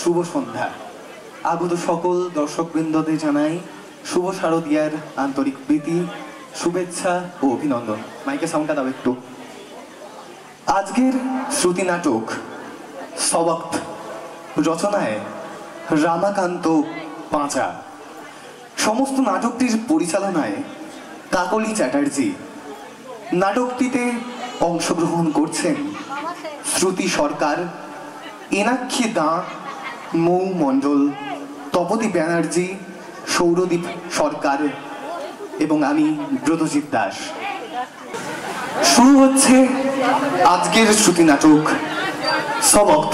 শুভ সন্ধ্যা। আগত সকল দর্শকবৃন্দদের জানাই শুভ শারদিয়ার আন্তরিক প্রীতি, শুভেচ্ছা ও অভিনন্দন। মাইকে সাউন্ডটা দাও একটু। আজকের শ্রুতি নাটক সবক্ত রচনায় রামাকান্ত পাঁচা, সমস্ত নাটকটির পরিচালনায় কাকলি চ্যাটার্জি। নাটকটিতে অংশগ্রহণ করছেন শ্রুতি সরকার, এনাক্ষী দাঁ, মৌ মণ্ডল, তপতি ব্যানার্জি, সৌরদীপ সরকার এবং আমি ব্রতজিৎ দাস। শুরু হচ্ছে আজকের শ্রুতি নাটক সবক্ত।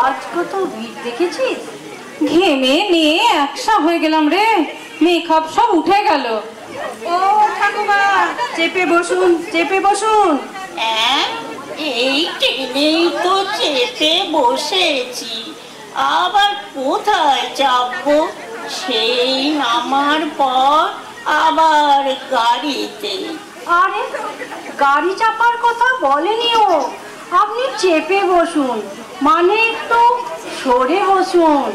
আজ কত ভিড় দেখেছিস? ঘেমে নিয়ে একসা হয়ে গেলাম রে, মেকআপ সব উঠে গেল। ও ঠাকুমা, চেপে বসুন, চেপে বসুন। এই ট্রেনেই তো চেপে বসেছি, আবার কোথায় চাপবো? সেই নামার পর আবার গাড়িতে। আরে গাড়ি চাপার কথা বলেনি ও, আপনি চেপে বসুন, মানে একটু সরে বসুন।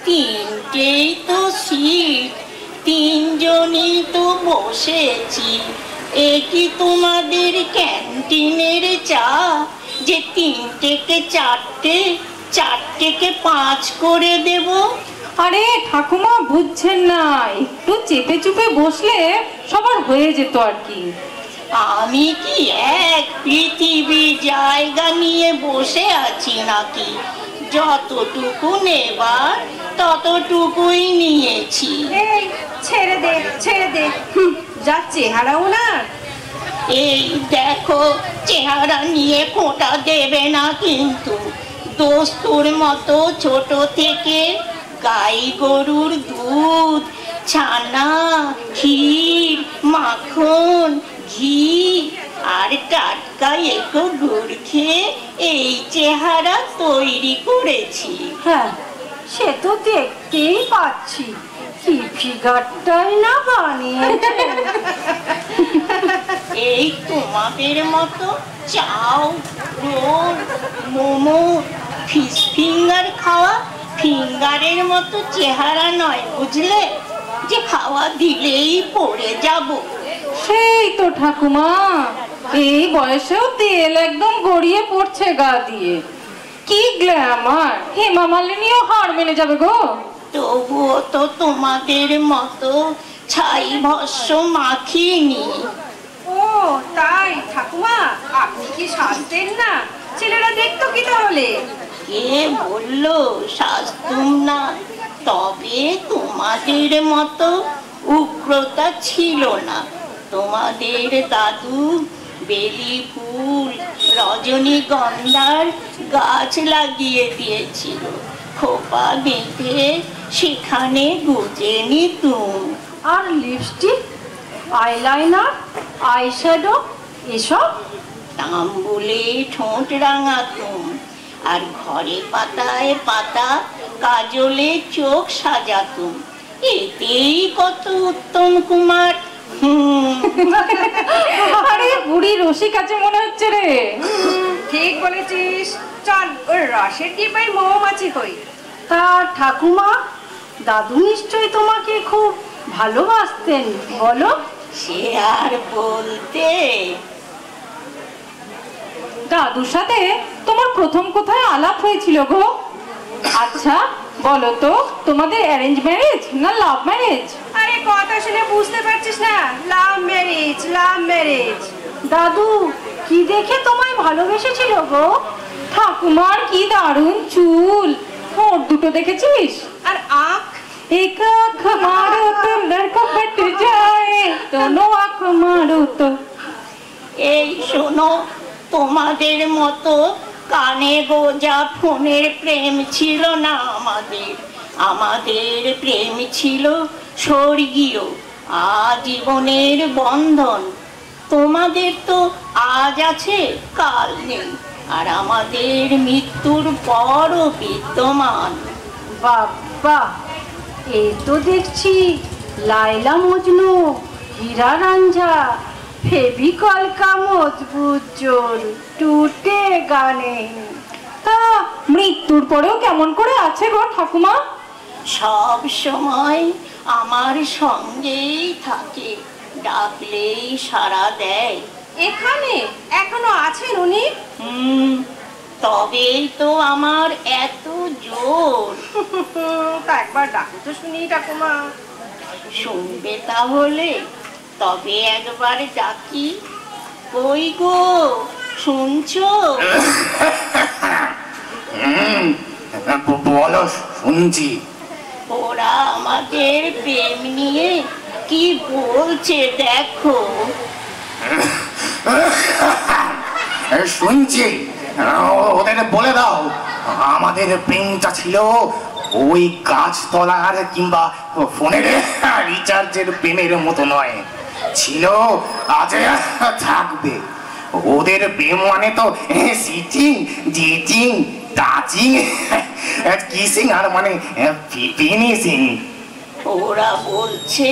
তিনটেই তো সিট, তিনজনই তো বসেছি। এ কি তোমাদের ক্যান্টিনের চা যে তিনটেকে চারটে, চারটেকে পাঁচ করে দেব? আরে ঠাকুমা বুঝছেন না, একটু চেপে চুপে বসলে সবার হয়ে যেত আর কি। আমি কি এক পৃথিবী জায়গা নিয়ে বসে আছি নাকি? যতটুকু নেবার ততটুকুই নিয়েছি। এই ছেড়ে দে, ছেড়ে দে, যা চেহারা ওনার। এই দেখো, চেহারা নিয়ে খোঁটা দেবে না কিন্তু। দোস্তুর মতো ছোট থেকে গাই গরুর দুধ, ছানা, ক্ষীর, মাখন, ঘি আর টাটকা একটু গুড় খেয়ে এই চেহারা তৈরি করেছি। হ্যাঁ, সে তো দেখতেই পাচ্ছি, কি ফিগারটাই না বানিয়েছে। এই তোমাদের মতো চাও, রোল, মোমো, ফিশ ফিঙ্গার খাওয়া ফিঙ্গারের মতো চেহারা নয়, বুঝলে? যে খাওয়া দিলেই পড়ে যাব। সেই তো ঠাকুমা, এই বয়সেও তেল একদম গড়িয়ে পড়ছে গা দিয়ে। কি গ্ল্যামার, হেমা মালিনীও হাড় মেনে যাবে গো। তবুও তো তোমাদের মতো ছাই ভস্য মাখিনি। ও তাই ঠাকুমা, আপনি কি সাজতেন না? ছেলেরা দেখতো কি তাহলে? কে বললো সাজতুম না? তবে তোমাদের মতো উগ্রতা ছিল না। তোমাদের দাদু বেলি ফুল, রজনীগন্ধার গাছ লাগিয়ে দিয়েছিল, খোপা বেঁধে সেখানে গুজে নিতুম। আর লিপস্টিক, আইলাইনার, আইশ্যাডো এসব? তাম্বুলে ঠোঁট রাঙাতুম, আর ঘরে পাতায় পাতা কাজলে চোখ সাজাতুম। এতেই কত উত্তম কুমার। আরে বুড়ি রসিক আছে মনে হচ্ছে রে। ঠিক বলেছিস, চল ওই রসের ডিব্বায় মৌমাছি হই। তা ঠাকুমা, দাদু নিশ্চয়ই তোমাকে খুব ভালোবাসতেন, বলো? সে আর বলতে। দাদুর সাথে তোমার প্রথম কোথায় আলাপ হয়েছিল গো? আচ্ছা বলো তো, তোমাদের অ্যারেঞ্জ ম্যারেজ না লাভ ম্যারেজ? আরে কথা শুনে বুঝতে পারছিস না? Love marriage, love marriage. দাদু কি দেখে তোমায় ভালোবেসেছিল গো? ঠাকুমার কি দারুণ চুল, ঠোঁট দুটো দেখেছিস? আর আঁখ, এক আঁখ মারো তো লড়কা ফট যায়, দোনো আঁখ মারো তো। এই শোনো, তোমাদের মতো কানে গোজা ফোনের প্রেম ছিল না আমাদের। আমাদের প্রেম ছিল স্বর্গীয় আজীবনের বন্ধন। তোমাদের তো আজ আছে কাল নেই, আর আমাদের মৃত্যুর পরও বিদ্যমান। বাবা, এই তো দেখছি লাইলা মজনু, হীরা রাঞ্ঝা, ফেভিকল কা মজবুত জোর টুটে গানে। তা মৃত্যুর পরেও কেমন করে আছে গো ঠাকুমা? সব সময় আমার সঙ্গেই থাকে, ডাকলেই সাড়া দেয়। এখানে এখনো আছেন উনি? তবেই তো আমার এত জোর। তা একবার ডাকো তো শুনি ঠাকুমা। শুনবে তাহলে? তবে একবার ডাকি। কই গো, শুনছো? বলো, শুনছি। ওরা আমাদের প্রেম নিয়ে কি বলছে দেখো। শুনছি, ওদের বলে দাও আমাদের প্রেমটা ছিল ওই গাছতলার কিংবা ফোনের রিচার্জের প্রেমের মতো নয়, ছিল আজ থাকবে। ওদের প্রেম মানে তো সিটিং, জিটিং, টাচিং, কিসিং আর মানে ফিনিশিং। ওরা বলছে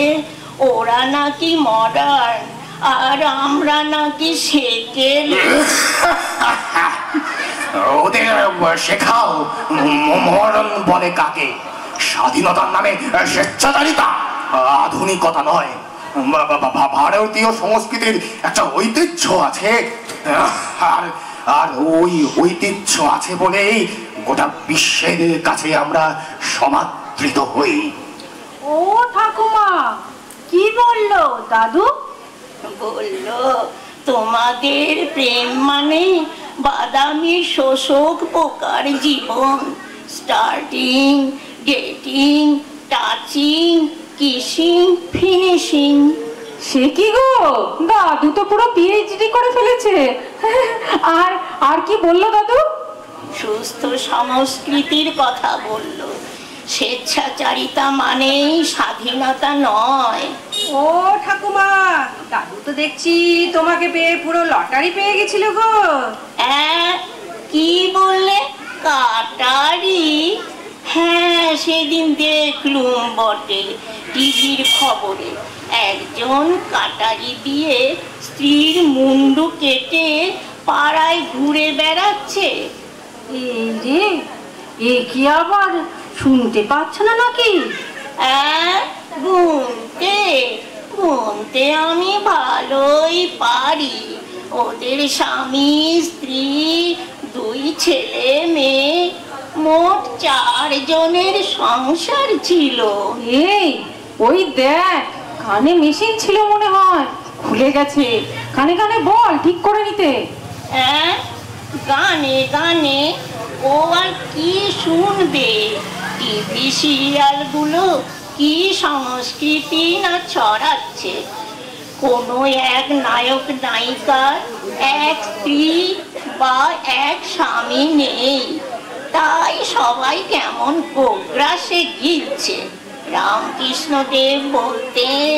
ওরা নাকি মডার্ন আর আমরা নাকি সেকেল। ওদের শেখাও মরণ বলে কাকে। স্বাধীনতার নামে স্বেচ্ছাচারিতা আধুনিকতা নয়। ভারতীয় সংস্কৃতির একটা ঐতিহ্য আছে, আর আর ওই ঐতিহ্য আছে বলেই গোটা বিশ্বের কাছে আমরা সমাদৃত হই। ও ঠাকুমা, কি বললো দাদু? বললো তোমাদের প্রেম মানে বাদামি শোষক পোকার জীবন। Starting, getting, touching, kissing, finishing. সে কি গো, দাদু তো পুরো পিএইচডি করে ফেলেছে। আর আর কি বললো দাদু? সুস্থ সংস্কৃতির কথা বলল। স্বেচ্ছাচারিতা মানেই স্বাধীনতা নয়। ও ঠাকুমা, দাদু তো দেখছি তোমাকে পেয়ে পুরো লটারি পেয়ে গেছিল গো। কি বললে? কাটারি? হ্যাঁ, সেদিন দেখলুম বটে টিভির খবরে। একজন কাটারি দিয়ে স্ত্রীর মুন্ডু কেটে পাড়ায় ঘুরে বেড়াচ্ছে। এই রে, এ কি আবার শুনতে পাচ্ছ না নাকি? গুনতে গুনতে আমি ভালোই পারি। ওদের স্বামী স্ত্রী, 2 ছেলে মেয়ে, মোট 4 জনের সংসার ছিল। এই ওই দেখ, কানে মেশিন ছিল মনে হয়, খুলে গেছে। কানে কানে বল ঠিক করে নিতে। গানে গানে ও আর কি শুনবে? টিভি সিরিয়ালগুলো কি সংস্কৃতি না ছড়াচ্ছে। কোনো এক নায়ক নায়িকার এক স্ত্রী বা এক স্বামী নেই, তাই সবাই কেমন গোগ্রাসে গিলছে। রামকৃষ্ণদেব বলতেন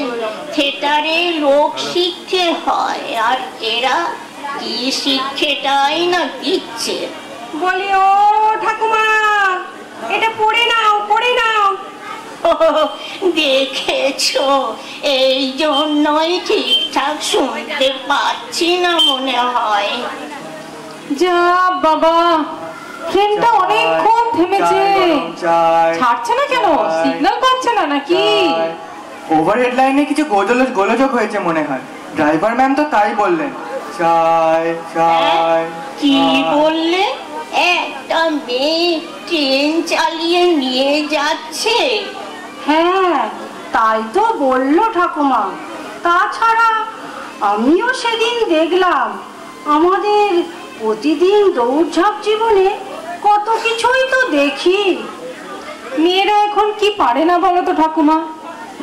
থিয়েটারে লোক শিক্ষে হয়, আর এরা কি শিক্ষেটাই না দিচ্ছে। বলি ও ঠাকুমা, এটা পড়ে নাও, পড়ে নাও। দেখেছো, এই জন্যই ঠিকঠাক শুনতে পাচ্ছি না মনে হয়। যা বাবা, ট্রেনটা অনেকক্ষণ থেমেছে, ছাড়ছে না কেন? সিগন্যাল পাচ্ছে না নাকি? ওভারহেড লাইনে কিছু গোলযোগ হয়েছে মনে হয়। ড্রাইভার ম্যাম তো তাই বললেন। চাই চাই। কি বললে? একটা মেয়ে ট্রেন চালিয়ে নিয়ে যাচ্ছে? হ্যাঁ, তাই তো বললো ঠাকুমা। তাছাড়া আমিও সেদিন দেখলাম আমাদের প্রতিদিন দৌড়ঝাঁপ জীবনে কত কিছুই তো দেখি। মেয়েরা এখন কি পারে না বলো তো ঠাকুমা?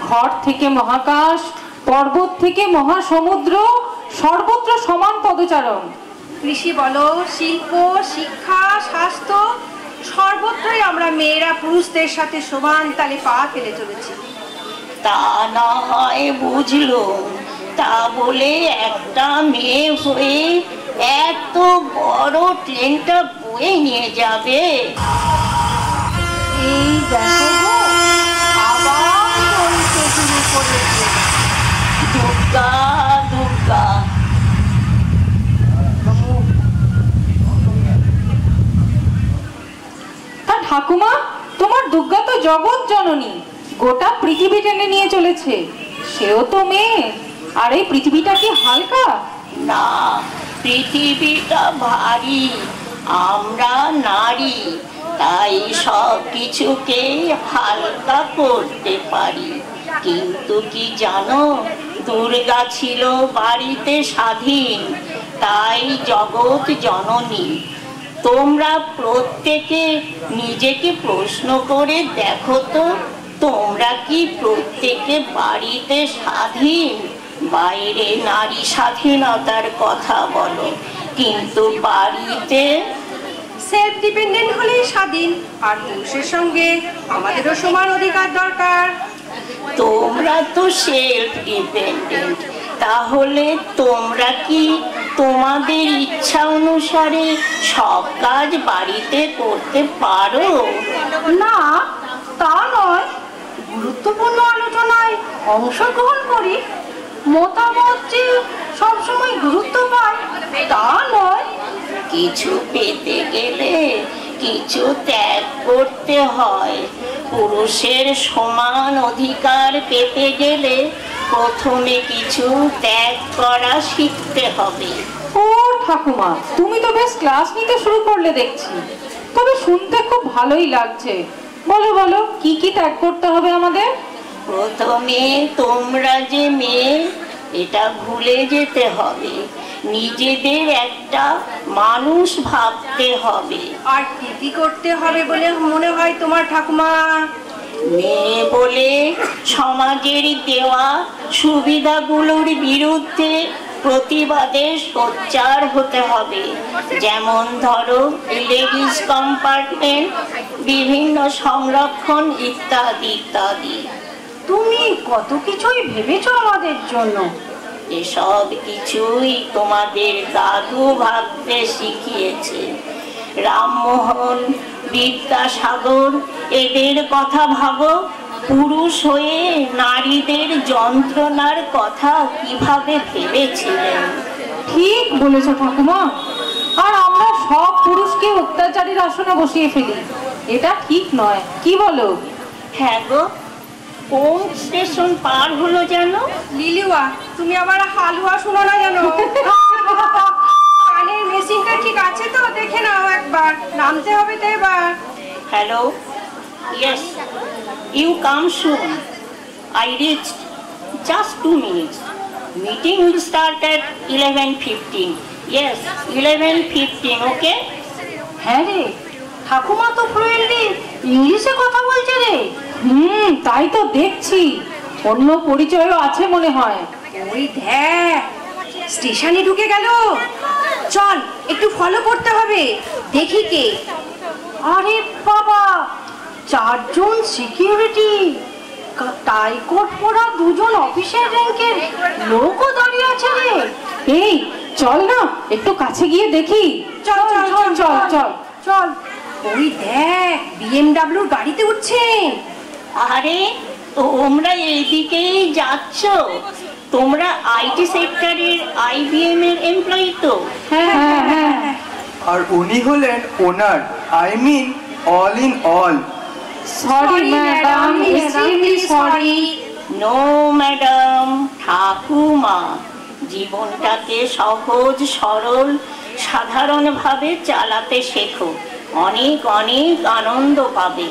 ঘর থেকে মহাকাশ, পর্বত থেকে মহাসমুদ্র, সর্বত্র সমান পদচারণ। কৃষি বলো, শিল্প, শিক্ষা, স্বাস্থ্য, সর্বত্রই আমরা মেয়েরা পুরুষদের সাথে সমান তালে পা ফেলে চলেছি। তা না হয় বুঝলো, তা বলে একটা মেয়ে হয়ে এত বড় ট্রেনটা বয়ে নিয়ে যাবে? এই দেখো গো, আবার চলতে শুরু করেছে। দুর্গা দুর্গা। তা ঠাকুমা, তোমার দুর্গা তো জগৎ জননী, গোটা পৃথিবী টেনে নিয়ে চলেছে। সেও তো মেয়ে, আর এই পৃথিবীটা কি হালকা? না, পৃথিবীটা ভারী, আমরা নারী, তাই সব কিছুকে হালকা করতে পারি। কিন্তু কি জানো, দুর্গা ছিল বাড়িতে স্বাধীন, তাই জগৎ জননী। তোমরা প্রত্যেকে নিজেকে প্রশ্ন করে দেখো তো, তোমরা কি প্রত্যেকে বাড়িতে স্বাধীন? বাইরে নারী স্বাধীনতার কথা বলো, কিন্তু বাড়িতে সেলফ ডিপেন্ডেন্ট হলেই স্বাধীন, আর পুরুষের সঙ্গে আমাদেরও সমান অধিকার দরকার। তোমরা তো সেলফ ডিপেন্ডেন্ট, তাহলে তোমরা কি তোমাদের ইচ্ছা অনুসারে সব কাজ বাড়িতে করতে পারো? না, তা নয়। গুরুত্বপূর্ণ আলোচনায় অংশগ্রহণ করি, মতামত যে সবসময় গুরুত্ব পায় তা নয়। কিছু পেতে গেলে কিছু ত্যাগ করতে হয়। পুরুষের সমান অধিকার পেতে গেলে প্রথমে কিছু ত্যাগ করা শিখতে হবে। ও ঠাকুমা, তুমি তো বেশ ক্লাস নিতে শুরু করলে দেখছি। তবে শুনতে খুব ভালোই লাগছে। বলো বলো, কি কি ত্যাগ করতে হবে আমাদের? প্রথমে তোমরা যে মেয়ে এটা ভুলে যেতে হবে, নিজেদের একটা মানুষ ভাবতে হবে। আর কি কি করতে হবে বলে মনে হয় তোমার ঠাকুমা? মেয়ে বলে সমাজের দেওয়া সুবিধাগুলোর বিরুদ্ধে প্রতিবাদে সোচ্চার হতে হবে। যেমন ধরো লেডিস কম্পার্টমেন্ট, বিভিন্ন সংরক্ষণ ইত্যাদি ইত্যাদি। তুমি কত কিছুই ভেবেছো আমাদের জন্য। এসব কিছুই তোমাদের দাদু ভাবতে শিখিয়েছে। রামমোহন, বিদ্যাসাগর, এদের কথা ভাবো। পুরুষ হয়ে নারীদের যন্ত্রণার কথা কিভাবে ভেবেছিলেন। ঠিক বলেছো ঠাকুমা। আর আমরা সব পুরুষকে অত্যাচারীর আসনে বসিয়ে ফেলি, এটা ঠিক নয়, কি বলো? হ্যাঁ গো, কোন স্টেশন পার হলো যেন? লিলিওয়া, তুমি আবার হালুয়া শোনো না যেন। কানের মেশিনটা ঠিক আছে তো দেখে নাও একবার, নামতে হবে তো এবার। Hello, yes, you come soon. I reached just 2 minutes. Meeting will start at 11:15. Yes, 11:15, okay? হ্যাঁ রে, ঠাকুমা তো ফ্লুয়েন্টলি ইংলিশে কথা বলছে রে। তাই তো দেখছি। অন্য পরিচয়ও আছে মনে হয়। ওই দেখ, স্টেশনে ঢুকে গেল। চল একটু ফলো করতে হবে, দেখি কে। আরে বাবা, 4 জন সিকিউরিটি, টাই কোট পরা 2 জন অফিসের র্যাঙ্কের লোকও দাঁড়িয়ে আছে রে। এই চল না, একটু কাছে গিয়ে দেখি। চল চল চল চল চল চল। ওই দেখ, BMW গাড়িতে উঠছেন। আরে তোমরা এইদিকেই যাচ্ছ? তোমরা আইটি সেক্টরের IBM এর এমপ্লয়ি তো? হ্যাঁ হ্যাঁ হ্যাঁ। আর উনি হলেন ওনার, I mean all in all. Sorry madam, extremely sorry. No madam, ঠাকুমা। জীবনটাকে সহজ সরল সাধারণভাবে চালাতে শেখো, অনেক অনেক আনন্দ পাবে।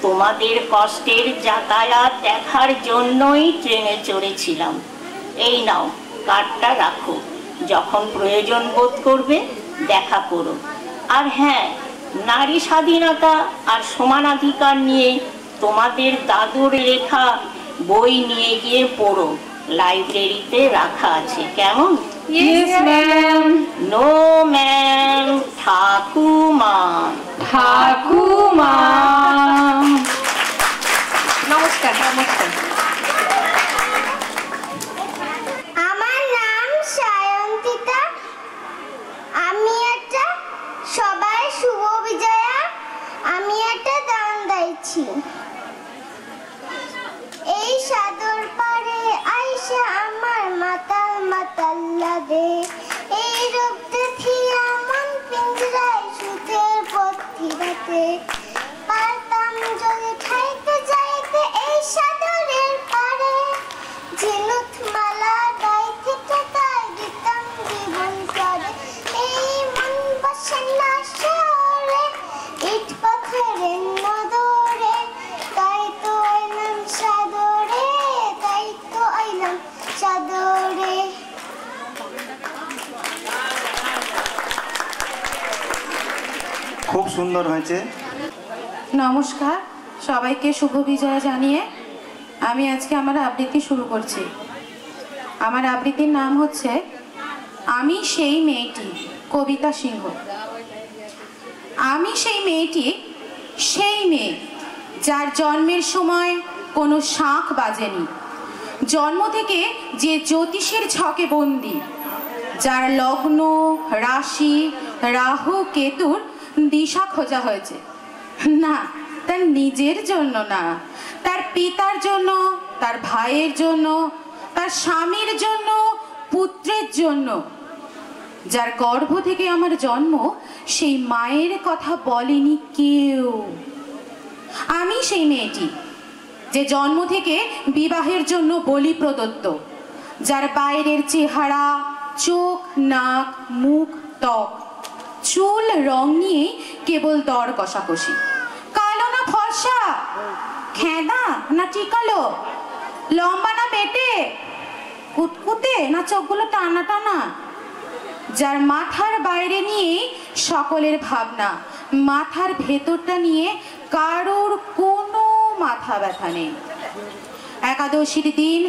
তোমাদের কষ্টের যাতায়াত দেখার জন্যই ট্রেনে চড়েছিলাম। এই নাও, কার্ডটা রাখো, যখন প্রয়োজন বোধ করবে দেখা করো। আর হ্যাঁ, নারী স্বাধীনতা আর সমানাধিকার নিয়ে তোমাদের দাদুর লেখা বই নিয়ে গিয়ে পড়ো, লাইব্রেরিতে রাখা আছে, কেমন? Yes, ma'am. নো ম্যাম, ঠাকুমা। ঠাকুমা। নমস্কার নমস্কার। আমার নাম সায়ন্তিকা। আমি একটা সবাই শুভ বিজয়া। আমি একটা গান গাইছি। এই সাদর পারে আইসা আমার মাতাল মাতাল লাগে, এই রূপ দেখিয়া মন পিঞ্জরায় সুখের পথি বাতে, পারতাম যদি ঠাইতে যাইতে এই সাদরের পারে, ঝিনুক মালা গাইতে টাকায় দিতাম জীবন করে, এই মন বসে না শহরে ইট পাথরের নদরে, তাই তো আইলাম সাদরে, তাই তো আইলাম সাদরে। খুব সুন্দর হয়েছে। নমস্কার সবাইকে শুভ বিজয়া জানিয়ে আমি আজকে আমার আবৃত্তি শুরু করছি। আমার আবৃত্তির নাম হচ্ছে আমি সেই মেয়েটি, কবিতা সিংহ। আমি সেই মেয়েটি, সেই মেয়ে যার জন্মের সময় কোনো শাঁখ বাজেনি, জন্ম থেকে যে জ্যোতিষের ছকে বন্দি, যার লগ্ন রাশি রাহু কেতুর দিশা খোঁজা হয়েছে। না, তার নিজের জন্য না, তার পিতার জন্য, তার ভাইয়ের জন্য, তার স্বামীর জন্য, পুত্রের জন্য। যার গর্ভ থেকে আমার জন্ম, সেই মায়ের কথা বলেনি কেউ। আমি সেই মেয়েটি যে জন্ম থেকে বিবাহের জন্য বলি প্রদত্ত, যার বাইরের চেহারা, চোখ, নাক, মুখ, ত্বক, চুল রং নিয়ে কেবল দর কষাকষি। কালো না ফর্সা, খেঁদা না টিকালো, লম্বা না বেটে, কুতকুতে না চোখগুলো টানা টানা। যার মাথার বাইরে নিয়ে সকলের ভাবনা, মাথার ভেতরটা নিয়ে কারোর কোনো মাথা ব্যথা নেই। একাদশীর দিন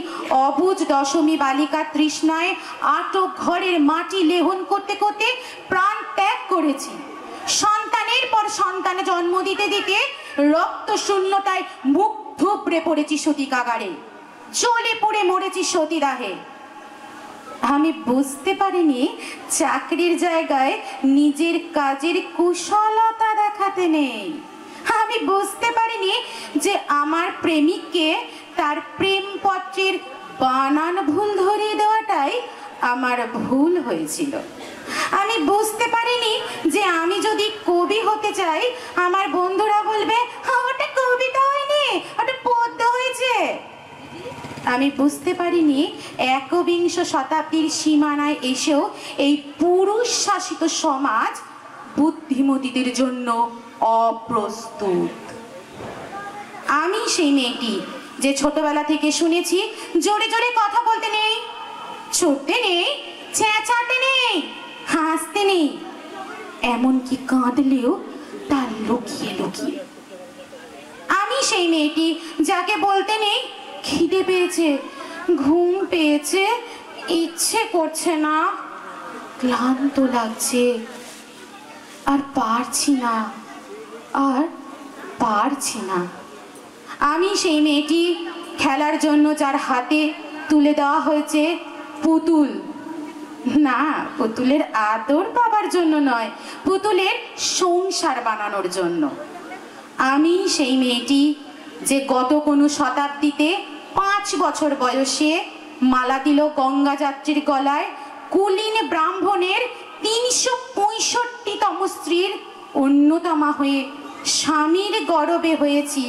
অবুজ দশমী বালিকা তৃষ্ণায় আটক ঘরের মাটি লেহন করতে করতে প্রাণ ত্যাগ করেছি। সন্তানের পর সন্তানে জন্ম দিতে দিতে রক্ত শূন্যতায় মুখ থুবড়ে পড়েছি সতী কাগারে, জ্বলে পড়ে মরেছি সতীদাহে। আমি বুঝতে পারিনি চাকরির জায়গায় নিজের কাজের কুশলতা দেখাতে নেই। আমি বুঝতে পারিনি যে আমার প্রেমিককে তার প্রেমপত্রের বানান ভুল ধরিয়ে দেওয়াটাই আমার ভুল হয়েছিল। আমি বুঝতে পারিনি যে আমি যদি কবি হতে চাই, আমার বন্ধুরা বলবে ওটা কবিতা হয়নি, ওটা পদ্য হয়েছে। আমি বুঝতে পারিনি একবিংশ শতাব্দীর সীমানায় এসেও এই পুরুষ শাসিত সমাজ বুদ্ধিমতীদের জন্য অপ্রস্তুত। আমি সেই মেয়েটি যে ছোটবেলা থেকে শুনেছি জোরে জোরে কথা বলতে নেই, ছুটতে নেই, চেঁচাতে নেই, হাসতে নেই, এমনকি কাঁদলেও তা লুকিয়ে লুকিয়ে। আমি সেই মেয়েটি যাকে বলতে নেই খিদে পেয়েছে, ঘুম পেয়েছে, ইচ্ছে করছে না, ক্লান্ত লাগছে, আর পারছি না, আর পারছি না। আমি সেই মেয়েটি খেলার জন্য যার হাতে তুলে দেওয়া হয়েছে পুতুল। না, পুতুলের আদর পাবার জন্য নয়, পুতুলের সংসার বানানোর জন্য। আমি সেই মেয়েটি যে গত কোনো শতাব্দীতে 5 বছর বয়সে মালা দিল গঙ্গা যাত্রীর গলায়, কুলীন ব্রাহ্মণের 365তম স্ত্রীর অন্যতমা হয়ে স্বামীর গরবে হয়েছি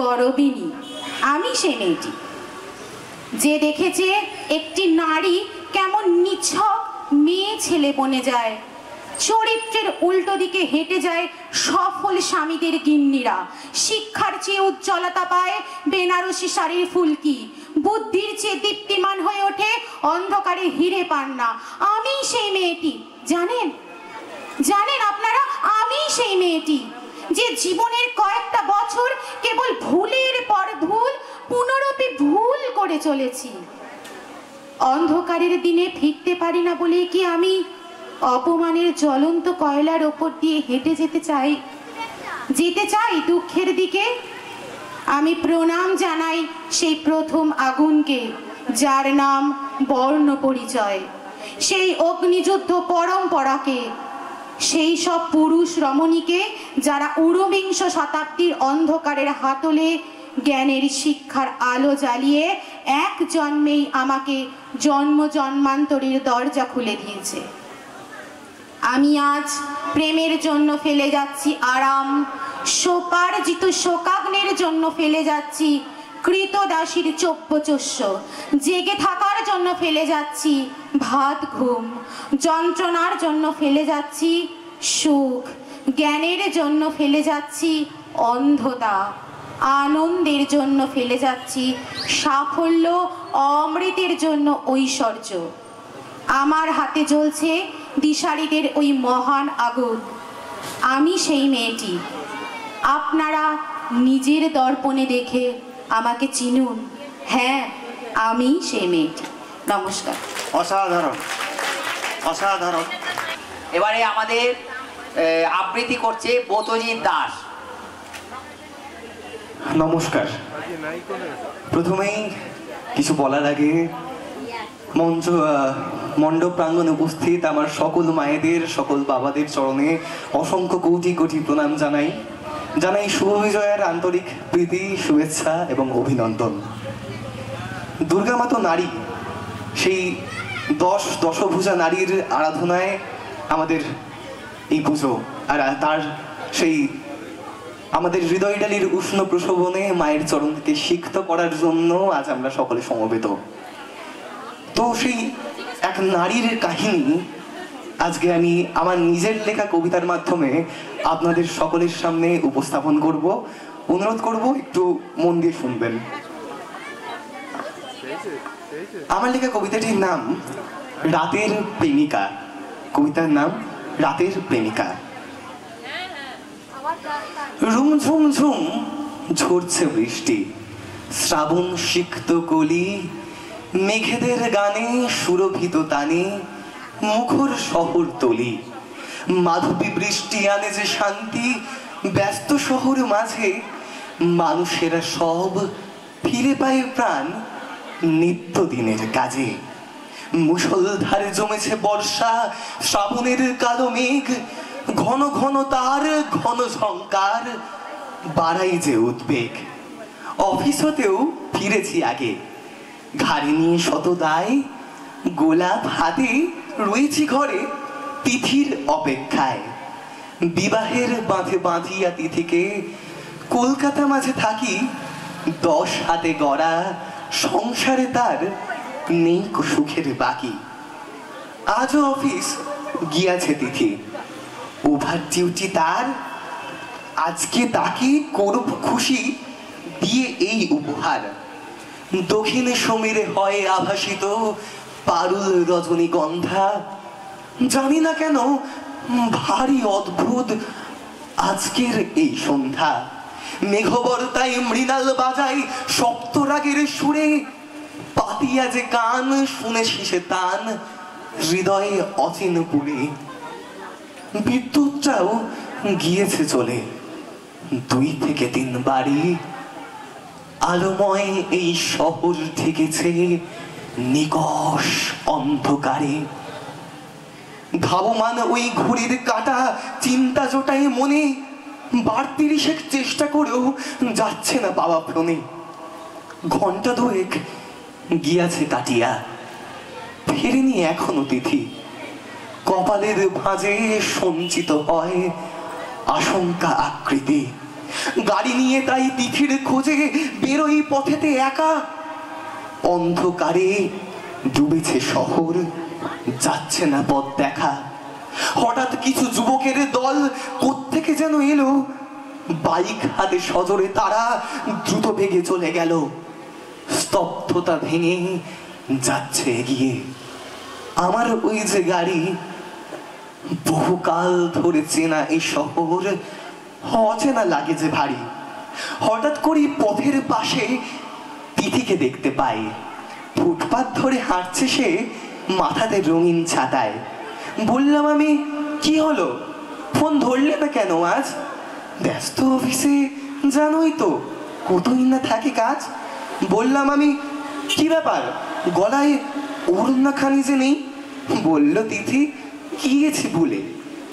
গরবিনী। আমি সেই মেয়েটি যে দেখেছে একটি নারী কেমন নিছক মেয়ে ছেলে বনে যায়, চরিত্রের উল্টো দিকে হেঁটে যায় সফল স্বামীদের গিন্নিরা, শিক্ষার চেয়ে উজ্জ্বলতা পায় বেনারসি শাড়ির ফুলকি, বুদ্ধির চেয়ে দীপ্তিমান হয়ে ওঠে অন্ধকারে হিরে পান্না। আমি সেই মেয়েটি, জানেন জানেন আপনারা, আমি সেই মেয়েটি যে জীবনের কয়েকটা বছর কেবল ভুলের পর ভুল, পুনরপি ভুল করে চলেছি। অন্ধকারের দিনে ফিরতে পারি না বলে কি আমি অপমানের জ্বলন্ত কয়লার ওপর দিয়ে হেঁটে যেতে চাই দুঃখের দিকে? আমি প্রণাম জানাই সেই প্রথম আগুনকে, যার নাম বর্ণ পরিচয়, সেই অগ্নিযুদ্ধ পরম্পরাকে, সেই সব পুরুষ রমণীকে যারা ঊনবিংশ শতাব্দীর অন্ধকারের হাতলে জ্ঞানের শিক্ষার আলো জ্বালিয়ে এক জন্মেই আমাকে জন্ম জন্মান্তরের দরজা খুলে দিয়েছে। আমি আজ প্রেমের জন্য ফেলে যাচ্ছি আরাম, সোপার্জিত শোকাগ্নের জন্য ফেলে যাচ্ছি কৃতদাসীর চব্যচস্য, জেগে থাকার জন্য ফেলে যাচ্ছি ভাত ঘুম, যন্ত্রণার জন্য ফেলে যাচ্ছি সুখ, জ্ঞানের জন্য ফেলে যাচ্ছি অন্ধতা, আনন্দের জন্য ফেলে যাচ্ছি সাফল্য, অমৃতের জন্য ঐশ্বর্য। আমার হাতে জ্বলছে দিশারীদের ওই মহান আগুন। আমি সেই মেয়েটি। আপনারা নিজের দর্পণে দেখে আমাকে চিনুন। হ্যাঁ, আমি সেই মেয়েটি। নমস্কার। অসাধারণ, অসাধারণ। এবারে আমাদের আবৃত্তি করছে ব্রতজিৎ দাস। নমস্কার। প্রথমেই কিছু বলার আগে মণ্ডপ প্রাঙ্গণে উপস্থিত আমার সকল মায়েদের, সকল বাবাদের চরণে অসংখ্য কোটি কোটি প্রণাম জানাই শুভ বিজয়ের আন্তরিক প্রীতি, শুভেচ্ছা এবং অভিনন্দন। দুর্গা মা তো নারী, সেই দশভুজা নারীর আরাধনায় আমাদের এই পুজো, আর তার সেই আমাদের হৃদয়ডালির উষ্ণ প্রসবনে মায়ের চরণ থেকে সিক্ত করার জন্য আজ আমরা সকলে সমবেত। তো সেই এক নারীর কাহিনী আজকে আমি আমার নিজের লেখা কবিতার মাধ্যমে আপনাদের সকলের সামনে উপস্থাপন করব। অনুরোধ করব একটু মন দিয়ে শুনবেন। আমার লেখা কবিতাটির নাম রাতের প্রেমিকা। কবিতার নাম রাতের প্রেমিকা। ঝুম ঝুম ঝুম ঝরছে বৃষ্টি, শ্রাবণ সিক্ত কলি, মেঘেদের গানে সুরভিত তানে মুখর শহর তলি। মাধবী বৃষ্টি আনে যে শান্তি, ব্যস্ত শহর মাঝে মানুষেরা সব ফিরে পায় প্রাণ নিত্যদিনের কাজে। মুষলধারে জমেছে বর্ষা, শ্রাবণের কালো মেঘ, ঘন ঘন তার ঘন ঝংকার, বাড়াই যে উদ্বেগ। অফিস হতেও ফিরেছি আগে, ঘাড়ে নিয়ে শত দায়, গোলাপ হাতে রয়েছি ঘরে তিথির অপেক্ষায়। বিবাহের বাঁধে বাঁধিয়া তিথিকে কলকাতা মাঝে থাকি, 10 হাতে গড়া সংসারে তার নেই সুখের বাকি। আজও অফিস গিয়াছে তিথি, ওভার ডিউটি তার, আজকে তাকে করব খুশি দিয়ে এই উপহার। দক্ষিণে সমীরে হয় আভাসিত পারুল রজনীগন্ধা, জানি না কেন ভারী অদ্ভুত আজকের এই সন্ধ্যা। মেঘবর্তাই মৃণাল বাজাই সপ্তরাগের সুরে, পাতিয়া যে কান শুনেছি সে তান হৃদয়ে অচিন পুরে। বিদ্যুৎটাও গিয়েছে চলে 2 থেকে 3 বাড়ি, আলোময় এই শহর থেকেছে নিকষ অন্ধকারে। ধাবমান ওই ঘড়ির কাঁটা চিন্তা জোটায় মনে, বাড়তি রিসেক চেষ্টা করেও যাচ্ছে না বাবা ফোনে। ঘন্টা 2 গিয়াছে কাটিয়া, ফেরেনি এখনো তিথি। কপালের ভাঁজে সঞ্চিত হয় আশঙ্কা আকৃতি। গাড়ি নিয়ে তাই তিথির খোঁজে বেরোই পথেতে একা। অন্ধকারে ডুবেছে শহর, যাচ্ছে না পথ দেখা। হঠাৎ কিছু যুবকের দল কোত্থেকে যেন এলো, বাইক হাতে সজোরে তারা দ্রুত বেগে চলে গেল। স্তব্ধতা ভেঙে যাচ্ছে এগিয়ে আমার ওই যে গাড়ি। বহুকাল ধরে চেনা এই শহর অচেনা লাগে যে ভারী। হঠাৎ করে পথের পাশে তিথিকে দেখতে পাই, ফুটপাত ধরে হাঁটছে সে, মাথাতে রঙিন ছাতায়। বললাম আমি, কি হলো, ফোন ধরলে না কেন আজ? ব্যস্ত অফিসে, জানোই তো কতই না থাকে কাজ। বললাম আমি, কি ব্যাপার, গলায় ওড়না খানি যে নেই? বলল তিথি, গিয়েছি ভুলে,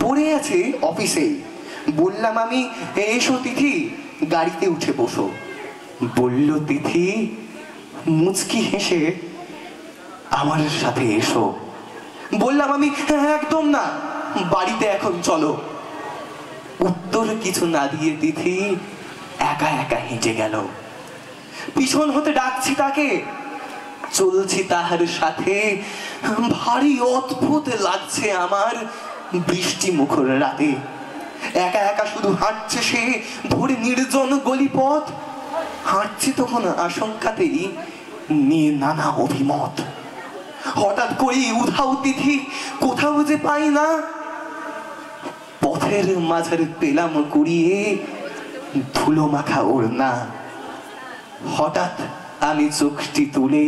পড়ে আছে অফিসেই। বললাম আমি, এসো তিথি, গাড়িতে উঠে বসো। বলল তিথি মুচকি হেসে, আমার সাথে এসো। বললাম আমি, একদম না, বাড়িতে এখন চলো। উত্তর কিছু না দিয়ে তিথি একা একা হেঁটে গেল। পিছন হতে ডাকছি তাকে, চলছি তাহার সাথে। ভারী অদ্ভুত লাগছে আমার বৃষ্টি মুখর রাতে। একা একা শুধু হাঁটছে সে, ধরে নির্জন গলিপথ। হাঁটছি তখন আশঙ্কাতেই, নিয়ে নানা অভিমত। হঠাৎ করেই উধাও তিথি, কোথাও যে পাই না। পথের মাঝারে পেলাম কুড়িয়ে ধুলো মাখা ওড়না। হঠাৎ আমি চোখটি তুলে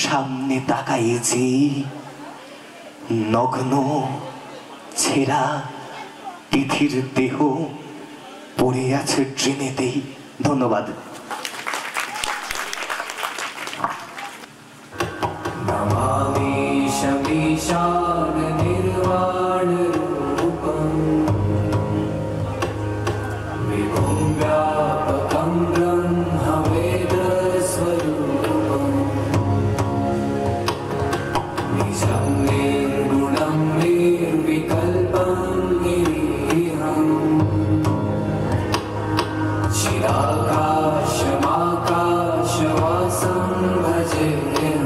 সামনে তাকাইছি, নগ্ন ছেঁড়া তিথির দেহ পড়ে আছে ট্রেনেতেই। ধন্যবাদ। নমামি শমীশান নির্বাণ রূপম বিভুম ব্যাপকম ব্রহ্ম বেদ স্বরূপম নিজম নির্গুণম নির্বিকল্পম নিরীহম চিরাকাশমাকাশবাসম ভজেহম।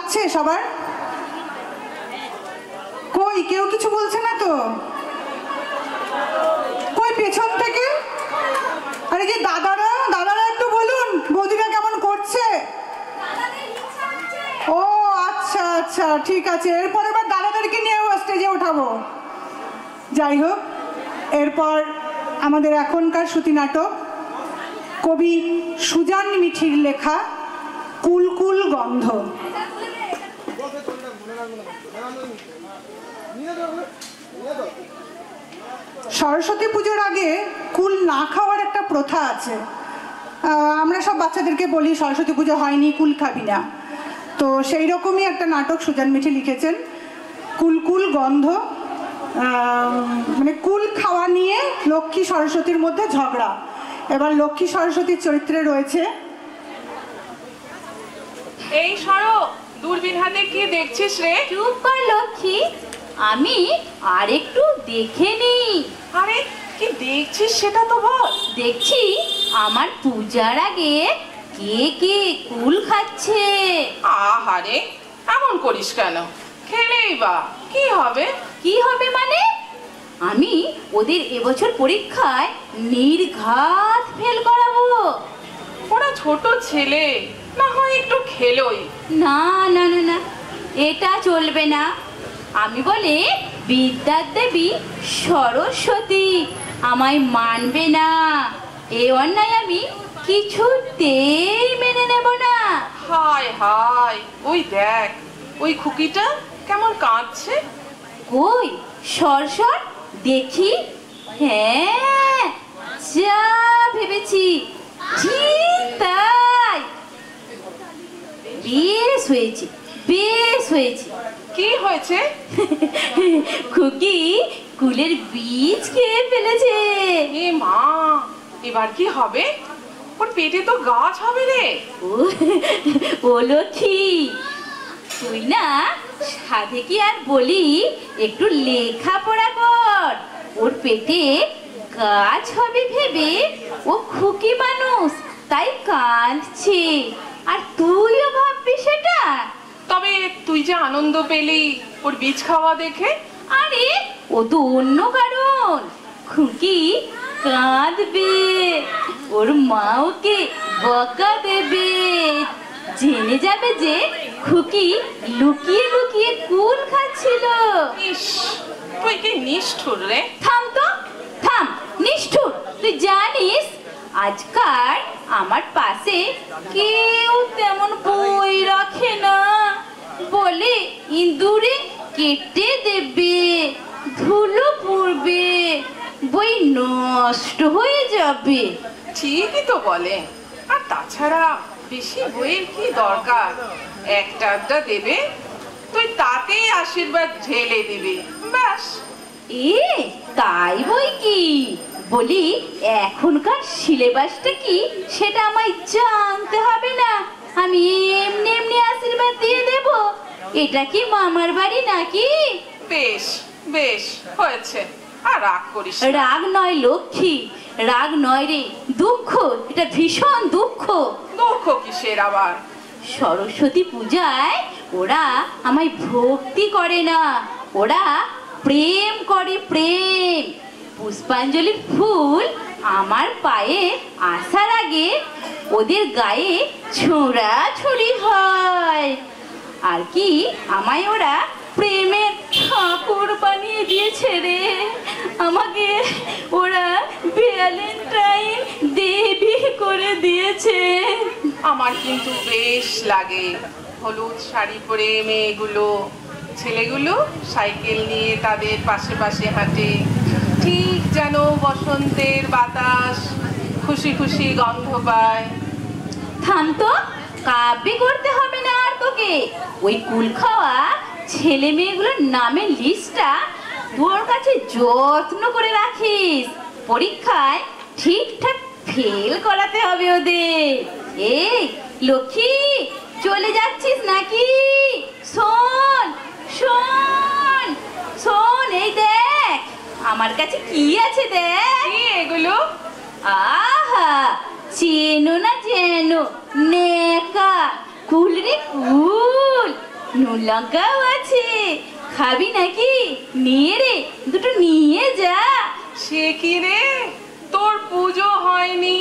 হচ্ছে সবার? কই কেউ কিছু বলছে না তো? কই পেছন থেকে? আরে যে দাদারা একটু বলুন বৌদিরা কেমন করছে? ও আচ্ছা আচ্ছা, ঠিক আছে। এরপর এবার দাদাদেরকে নিয়ে স্টেজে ওঠাবো। যাই হোক, এরপর আমাদের এখনকার শ্রুতি নাটক কবি সুজান মিঠির লেখা কুলকুল গন্ধ। সরস্বতী পুজোর আগে কুল না খাওয়ার একটা প্রথা আছে। আমরা সব বাচ্চাদেরকে বলি সরস্বতী পুজো হয়নি, কুল খাবি না। তো সেই রকমই একটা নাটক সুজান মিঠি লিখেছেন, কুলকুল গন্ধ। মানে কুল খাওয়া নিয়ে লক্ষ্মী সরস্বতীর মধ্যে ঝগড়া। এবার লক্ষ্মী সরস্বতীর চরিত্রে রয়েছে, এই সরো, দূরবীন হাতে কি দেখছিস রে? চুপ কর লক্ষ্মী, আমি আর একটু দেখে নি। আরে কি দেখছিস সেটা তো বল। দেখছি আমার পূজার আগে কে কে কুল খাচ্ছে। আহারে, এমন করিস কেন? খেলেই বা কি হবে? কি হবে মানে? আমি ওদের এবছর পরীক্ষায় নির্ঘাত ফেল করাবো। ওরা ছোট ছেলে, না হয় একটু খেলোই। না না না না, এটা চলবে না। আমি বলে বিদ্যার দেবী সরস্বতী আমায় মানবে না। এ অন্যায় আমি কিছুতেই মেনে নেব না। হায় হায়, ওই দেখ, ওই খুকিটা কেমন কাঁদছে। কই সরসর দেখি। হ্যাঁ, যা ভেবেছি ঠিক তাই। বেশ হয়েছে, বেশ হয়েছে। কি হয়েছে? খুকি কুলের বীজ খেয়ে ফেলেছে। এ মা, এবার কি হবে? ওর পেটে তো গাছ হবে রে। ও লক্ষ্মী, তুই না সাধে কি আর বলি একটু লেখাপড়া কর। ওর পেটে গাছ হবে ভেবে ও খুকি মানুষ, তাই কাঁদছে। আর তুইও ভাববি সেটা। তবে তুই যে আনন্দ পেলি ওর বীজ খাওয়া দেখে। আরে ও তো অন্য কারণ। খুকি কাঁদবে, ওর মা ওকে বকা দেবে, জেনে যাবে যে খুকি লুকিয়ে লুকিয়ে কুল খাচ্ছিল। ইস, তুই কি নিষ্ঠুর রে। থাম তো, থাম নিষ্ঠুর। তুই জানিস আজকাল আমার পাশে কেউ তেমন বই রাখে না, বলে ইঁদুরে কেটে দেবে, ধুলো পড়বে, বই নষ্ট হয়ে যাবে। ঠিকই তো বলে। আর তাছাড়া বেশি বইয়ের কি দরকার? একটা আধটা দেবে, তুই তাতেই আশীর্বাদ ঢেলে দিবি, ব্যাস। এ তাই বই কি? বলি এখনকার সিলেবাসটা কি সেটা আমায় জানতে হবে না, আমি এমনি এমনি আশীর্বাদ দিয়ে দেব। এটা কি মামার বাড়ি নাকি? বেশ বেশ হয়েছে, আর রাগ করিস। রাগ নয় লক্ষ্মী, রাগ নয় রে, দুঃখ। এটা ভীষণ দুঃখ। দুঃখ কিসের আবার? সরস্বতী পূজায় ওরা আমায় ভক্তি করে না, ওরা প্রেম করে, প্রেম। পুষ্পাঞ্জলির ফুল আমার পায়ে আসার আগে ওদের গায়ে ছোঁড়াছুড়ি হয়। আর কি আমায় ওরা প্রেমের ঠাকুর বানিয়ে দিয়েছে রে। আমাকে ওরা ভ্যালেন্টাইন দেবী করে দিয়েছে। আমার কিন্তু বেশ লাগে হলুদ শাড়ি পরে মেয়েগুলো, ছেলেগুলো সাইকেল নিয়ে তাদের পাশে পাশে হাঁটে, ঠিক যেন বসন্তের বাতাস খুশি খুশি গন্ধ পায়। থাম তো, কাব্যি করতে হবে না আর তোকে। ওই কুল খাওয়া ছেলে মেয়েগুলোর নামের লিস্টটা তোর কাছে যত্ন করে রাখিস। পরীক্ষায় ঠিকঠাক ফেল করাতে হবে ওদের। এই লক্ষ্মী, চলে যাচ্ছিস নাকি? শোন শোন শোন, এই দেখ আমার কাছে কি আছে দেখ। কি এগুলো? আহা, চেনো না যেন নেকা কুল রে কুল। নুন লঙ্কাও আছে, খাবি নাকি? নিয়ে রে, দুটো নিয়ে যা। সে কি রে, তোর পুজো হয়নি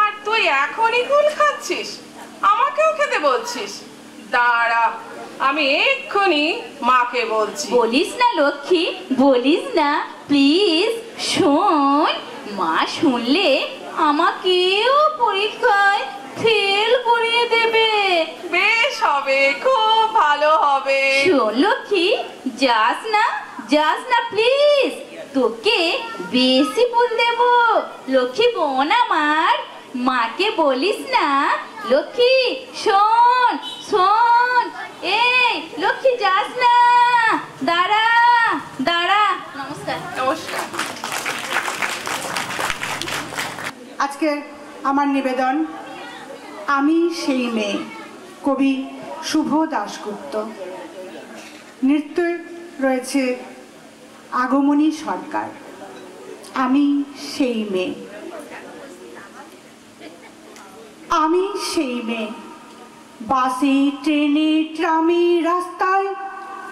আর তুই এখনই কুল খাচ্ছিস, আমাকেও খেতে বলছিস? দাঁড়া, আমি এক্ষুনি মাকে বলছি। বলিস না লক্ষ্মী, বলিস না প্লিজ। শোন, মা শুনলে আমাকেও পরীক্ষায় ফেল করিয়ে দেবে। বেশ হবে, খুব ভালো হবে। শোন লক্ষ্মী, যাস না, যাস না প্লিজ, তোকে বেশি ফুল দেব। লক্ষ্মী বোন আমার, মাকে বলিস না। লক্ষ্মী শোন, শোন, এই লক্ষ্মী যাস না, দাঁড়া, দাঁড়া। নমস্কার। নমস্কার। আজকে আমার নিবেদন আমি সেই মেয়ে, কবি শুভ দাশগুপ্ত। নৃত্যে রয়েছে আগমনী সরকার। আমি সেই মেয়ে, আমি সেই মেয়ে। বাসে, ট্রেনে, ট্রামে, রাস্তায়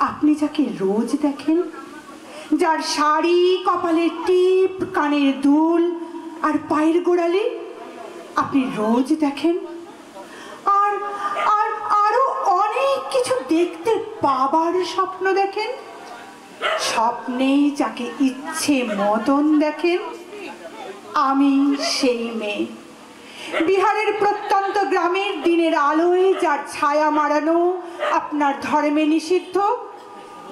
আপনি যাকে রোজ দেখেন, যার শাড়ি, কপালের টিপ, কানের দুল আর পায়ের গোড়ালি আপনি রোজ দেখেন, আর আর আরো অনেক কিছু দেখতে পাবার স্বপ্ন দেখেন। স্বপ্নেই যাকে ইচ্ছে মতন দেখেন, আমি সেই মেয়ে। বিহারের প্রত্যন্ত গ্রামের দিনের আলোয় যার ছায়া মারানো আপনার ধর্মে নিষিদ্ধ,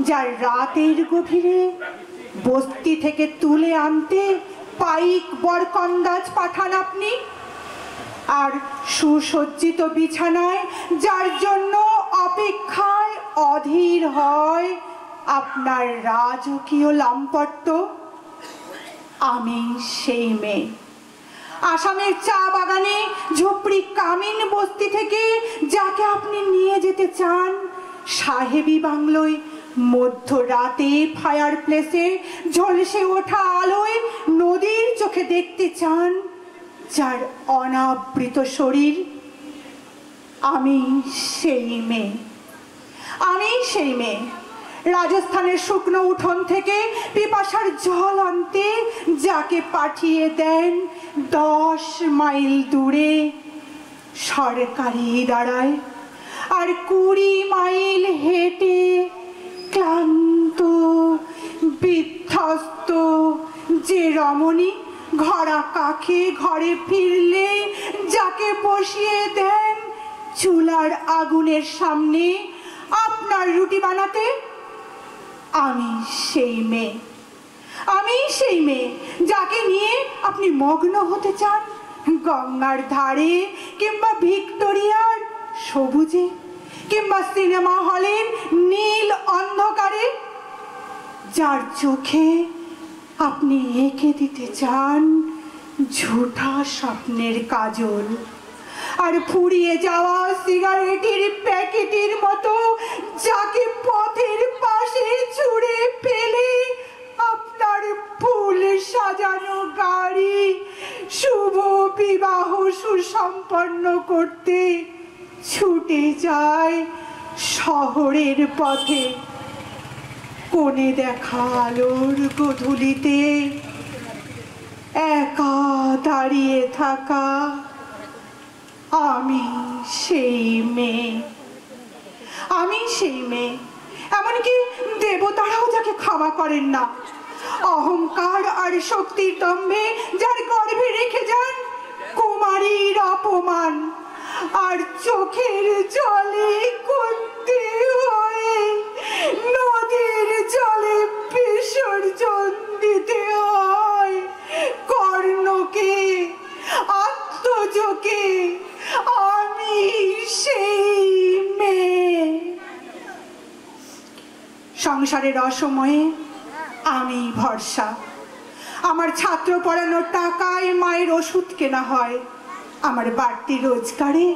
যার রাতের গভীরে বস্তি থেকে তুলে আনতে পাইক বরকন্দাজ পাঠান আপনি, আর সুসজ্জিত বিছানায় যার জন্য অপেক্ষায় অধীর হয় আপনার রাজকীয় লাম্পট্য, আমি সেই মেয়ে। আসামের চা বাগানে ঝুপড়ি কামিন বস্তি থেকে যাকে আপনি নিয়ে যেতে চান সাহেবি বাংলোয়, মধ্যরাতে ফায়ার প্লেসে ঝলসে ওঠা আলোয় নদীর চোখে দেখতে চান যার অনাবৃত শরীর, আমি সেই মেয়ে। আমি সেই মেয়ে। রাজস্থানের শুকনো উঠোন থেকে পিপাসার জল আনতে যাকে পাঠিয়ে দেন 10 মাইল দূরে সরকারি দাঁড়ায়, আর 20 মাইল হেঁটে ক্লান্ত বিধ্বস্ত যে রমণী ঘরা কাকে ঘরে ফিরলে যাকে বসিয়ে দেন চুলার আগুনের সামনে আপনার রুটি বানাতে, আমি সেই মেয়ে। আমি সেই মেয়ে যাকে নিয়ে আপনি মগ্ন হতে চান গঙ্গার ধারে, কিংবা ভিক্টোরিয়ার সবুজে, কিংবা সিনেমা হলের নীল অন্ধকারে, যার চোখে আপনি এঁকে দিতে চান ঝুঠা স্বপ্নের কাজল, আর ফুরিয়ে যাওয়া সিগারেটের প্যাকেটের মতো যাকে পথের পাশে ছুঁড়ে ফেলে আপনার ফুল সাজানো গাড়ি শুভ বিবাহ সুসম্পন্ন করতে ছুটে যায় শহরের পথে। কোণে দেখা আলোর গধূলিতে একা দাঁড়িয়ে থাকা আমি সেই মেয়ে। আমি সেই মেয়ে, এমনকি দেবতারাও যাকে ক্ষমা করেন না। অহংকার আর শক্তির দম্ভে যার গর্ভে রেখে যান কুমারীর অপমান, আর চোখের জলে কুন্তি হয়ে নদীর জলে বিসর্জন দিতে হয় কর্ণকে, আত্মজকে। আমি সেই মেয়ে। সংসারের অসময়ে আমি ভরসা। আমার ছাত্র পড়ানোর টাকায় মায়ের ওষুধ কেনা হয়, আমার বাড়তি রোজগারে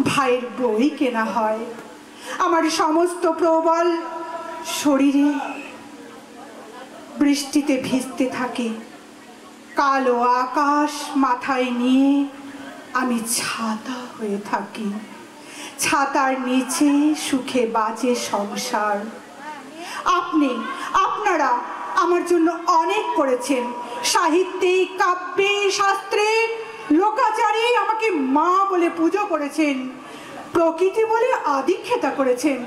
ভাইয়ের বই কেনা হয়। আমার সমস্ত প্রবল শরীরে বৃষ্টিতে ভিজতে থাকে। কালো আকাশ মাথায় নিয়ে আমি ছাতা হয়ে থাকি। ছাতার নিচে সুখে বাঁচে সংসার। আপনারা আমার জন্য অনেক করেছেন, সাহিত্যে, কাব্যে, শাস্ত্রে, লোকাচারে আমাকে মা বলে পুজো করেছেন, প্রকৃতি বলে আদিক্ষেতা করেছেন।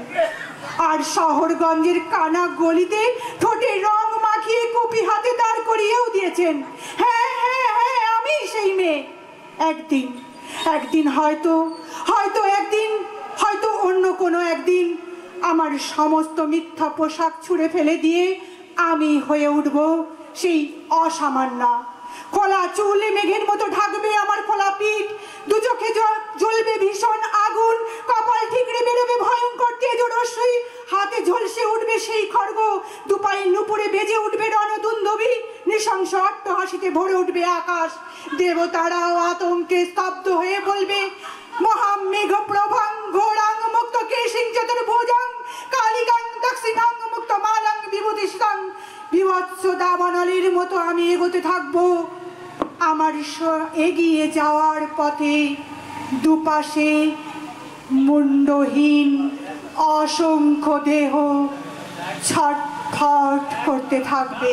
আর শহরগঞ্জের কানা গলিতে ঠোঁটে রং মাখিয়ে কুপি হাতে দাঁড় করিয়েও দিয়েছেন। হ্যাঁ হ্যাঁ হ্যাঁ, আমি সেই মেয়ে। একদিন হয়তো অন্য কোনো একদিন আমার সমস্ত মিথ্যা পোশাক ছুঁড়ে ফেলে দিয়ে আমি হয়ে উঠব সেই অসামান্যা। খোলা চুল মেঘের মতো ঢাকবে আমার খোলা পিঠ, দু চোখে জ্বলবে ভীষণ আগুন, কপাল ঠিকরে বেরোবে ভয়ঙ্কর তেজরশ্মি, হাতে ঝলসে উঠবে সেই খড়গ, দুপায়ে নুপুরে বেজে উঠবে রণদুন্দুভি, নৃশংস অট্টহাসিতে ভরে উঠবে আকাশ। দেবতারাও আতঙ্কে স্তব্ধ হয়ে বলবে, মহামেঘ প্রভাং ঘোরাং মুক্ত কেশিং চতুর্ভুজাং কালিকাং দক্ষিণাং মুক্ত মালাং বিভূতিষ্টাং। বিভৎস দাবানলের মতো আমি এগোতে থাকবো আমার এগিয়ে যাওয়ার পথে। দুপাশে মুন্ডহীন অসংখ্য দেহ ছটফট করতে থাকবে।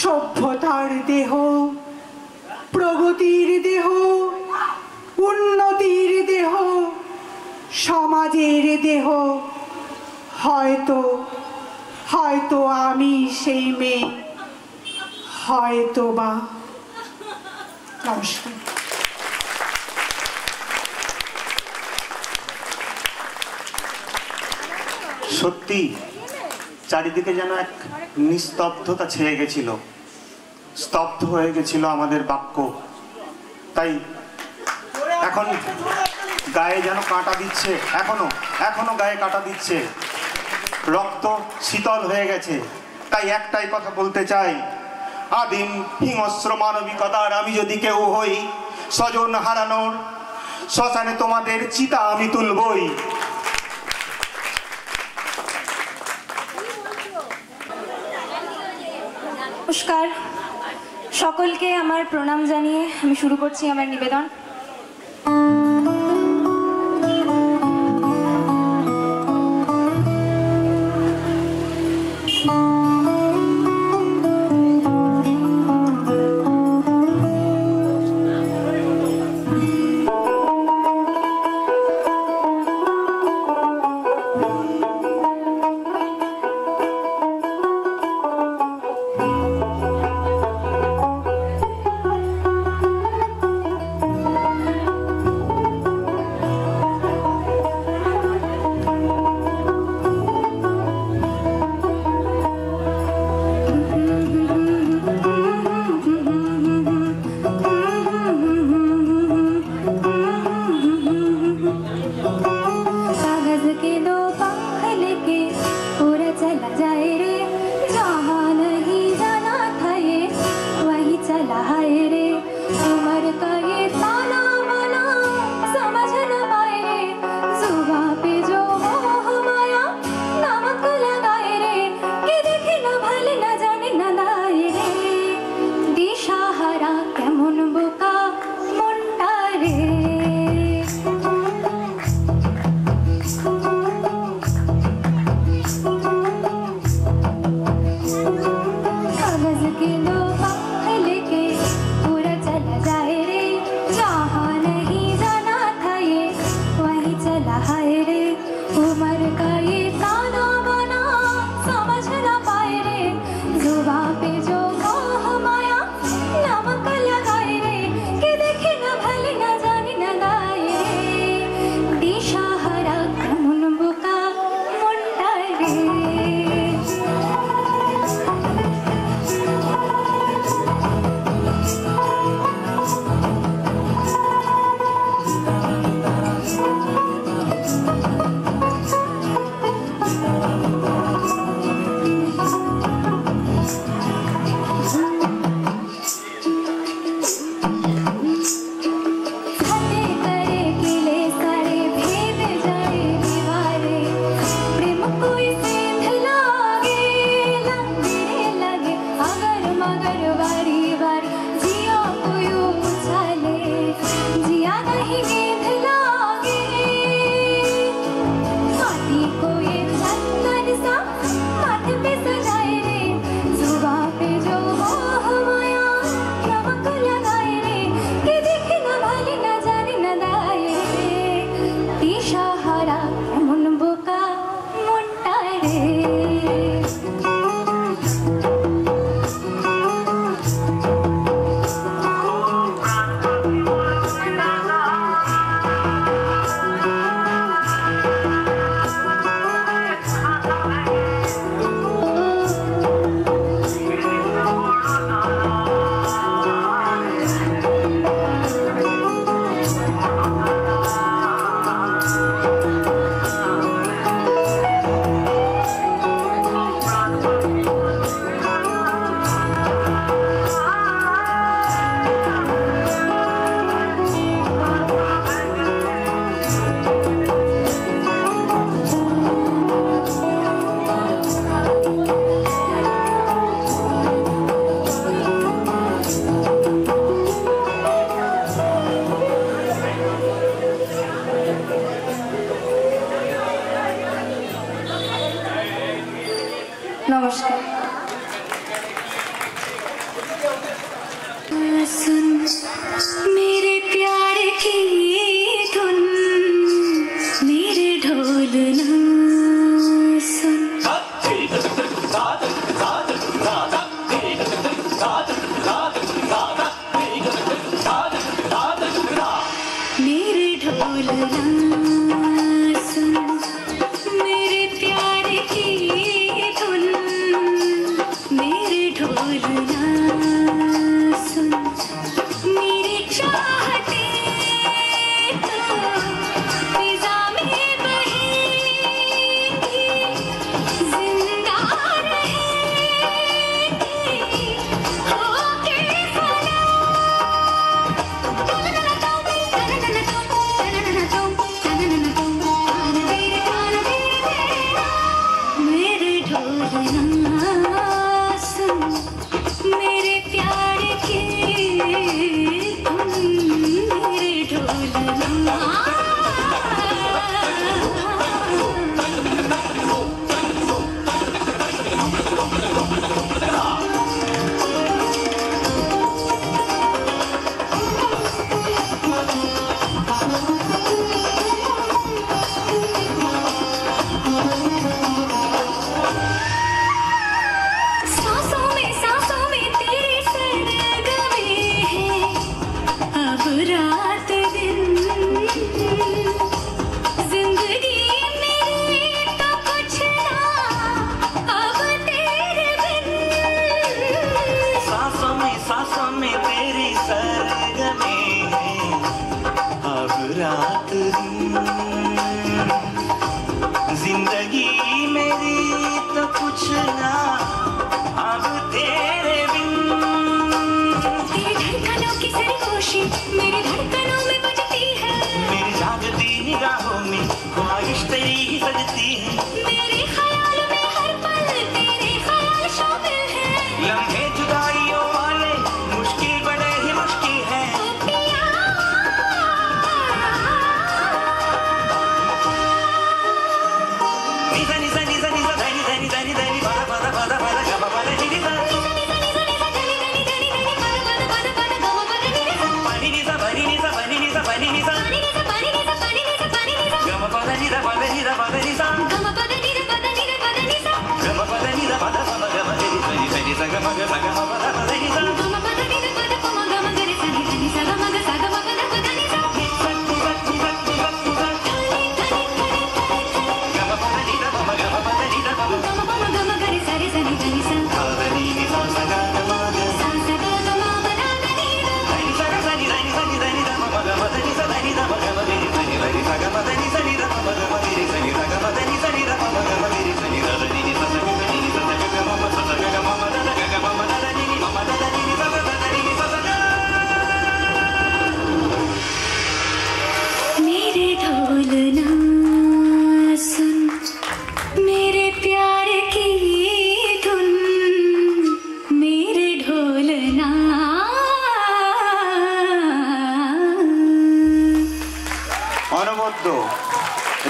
সভ্যতার দেহ, প্রগতির দেহ, উন্নতির দেহ, সমাজের দেহ। হয়তো আমি সেই মেয়ে, হয়তো বা। নমস্কার। সত্যি চারিদিকে যেন এক নিস্তব্ধতা ছেয়ে গেছিল, স্তব্ধ হয়ে গেছিল আমাদের বাক্য। তাই এখন গায়ে যেন কাঁটা দিচ্ছে, এখনো গায়ে কাঁটা দিচ্ছে, রক্ত শীতল হয়ে গেছে। তাই একটাই কথা বলতে চাই, আদিম হিংস্র মানবিকতার আমি যদি কেউ হই, স্বজন হারানোর শ্মশানে তোমাদের চিতা আমি তুলবই। নমস্কার, সকলকে আমার প্রণাম জানিয়ে আমি শুরু করছি আমার নিবেদন।